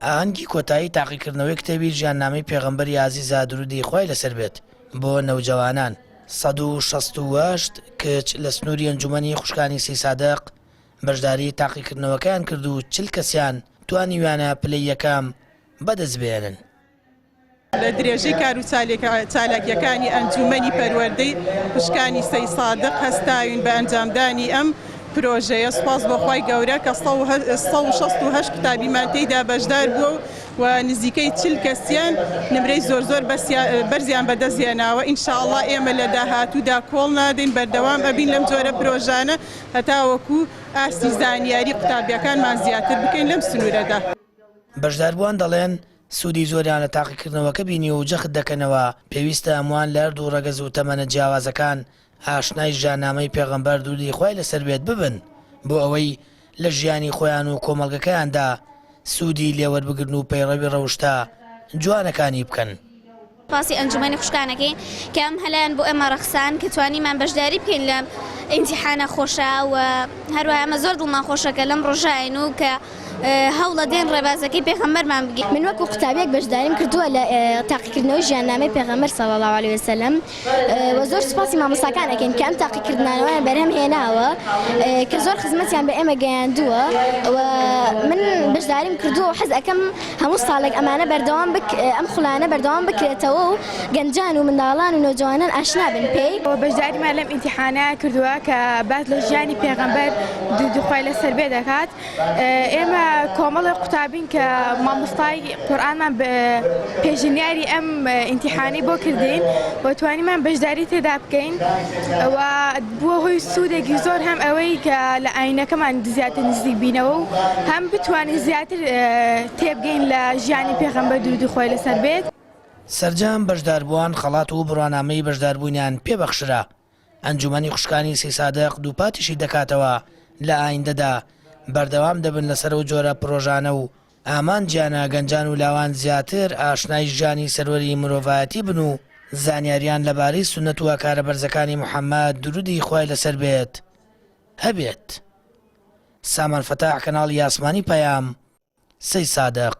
ئاهەنگی کۆتایی تاقیکردنەوەی کتێبی ژیاننامەی پێغەمبەری عەزیزا درودی خۆی لەسەر بێت بۆ نەوجەوانان 168 کچ لە سنووری ئەنجومەنی خوشکانی سی سادق بەشداری تاقیکردنەوەکەیان کرد و 40 کەسیان توانیویانە پلەی یەکەم بەدەستبێنن. لە درێژەی کار و چالاکیەکانی ئەنجومەنی پەروەردەی خوشکانی سەی سادق هەستاوین بە ئەنجامدانی ئەم پرۆژەیە. سوپاس بۆخوای گەورە کە 168 کتابیمان تێیدا بەشدار بووە و نزیکەی 40 کەسیان نمرەی زۆر بەرزیان بەدەستهێناوە. ئینشاءڵڵا ئێمە لە داهاتوودا کۆڵ نادەین، بەردەوام ئەبین لەم جۆرە پرۆژانە هەتا وەکو ئاستی زانیاری قوتابیەکانمان زیاتر بکەین لەم سنوورەدا. بەشداربووان دەڵێن سوودی زۆریان لە تاقیکردنەوەکە بینی و جەخت دەکەنەوە. پێویستە هەمووان لە هەردوو ڕەگەز و تەمەنە جیاوازەکان ئاشنای ژیاننامەی پێغەمبەر درودی خۆی لەسەر بێت ببن بۆ ئەوەی لە ژیانی خۆیان و کۆمەڵگەکەیاندا سوودی لێوەربگرن و پەیڕەوی ڕەوشتە جوانەکانی بکەن. باسی ئەنجومەنی خوشکانەکەی کە ئەم هەلایەن بۆ ئێمە ڕەخسان کە توانیمان بەشداری بکەین لە ئیمتیحانە خۆشە و هەروەها ئەمە زۆر دڵمان خۆشەکە لەم ڕۆژایین و کە هەوڵە دێن ڕێبازەکەی پێغەمبەرمان بگین. من وەکو قوتابیەک بەشداریم کردووە لە تاقیکردنەوەی ژیاننامەی پێغەمبەر صلی الله علیه وسلم و زۆر سوپاسی مامۆستاکان ئەکەین کە ئەم تاقیکردنانەوەیان بەرهەم هێناوە کە زۆر خزمەتیان بە ئێمە گەیاندووە و من بەشداریم کردووە و حەز ئەەکەم هەموو ساڵێک ئەمانە بەردەوام ئەم خولانە بەردەوام بکرێتەوە و گەنجان و منداڵان و نۆجوانان ئاشنا بن پێی. بەشداریمان لەم ئیمتیحانە کردووە کە باس لە ژیانی پێغەمبەر درودی خۆی لەسەر بێ دەکات. ئێمە کۆمەڵی قوتابین کە مامۆستای قورئانمان بە پێشنیاری ئەم ئیمتیحانەی بۆ کردین و توانیمان بەشداری تێدا بکەین و بووە هۆی سوودێکی زۆر هەم ئەوەی کە لە ئاینەکەمان زیاتر نزیک بینەوە و هەم بتوانین زیاتر تێبگەین لە ژیانی پێغەمبەر درودی خۆی لەسەر بێت. سەرجەم بەشداربووان خەڵات و بڕوانامەی بەشداربوونیان پێبەخشرا. ئەنجومەنی خوشکانی سی سادق دووپاتیشی دەکاتەوە لە ئایندەدا بەردەوام دەبن لەسەر و جۆرە پرۆژانە و ئامان گیانە گەنجان و لاوان زیاتر ئاشنای ژیانی سەروەری مرۆڤایەتی بن و زانیاریان لەبارەی سونەت و کارە بەرزەکانی محەممەد درودی خۆی لەسەر بێت هەبێت. سامان فەتاح کەناڵی ئاسمانی پەیام سەی سادق.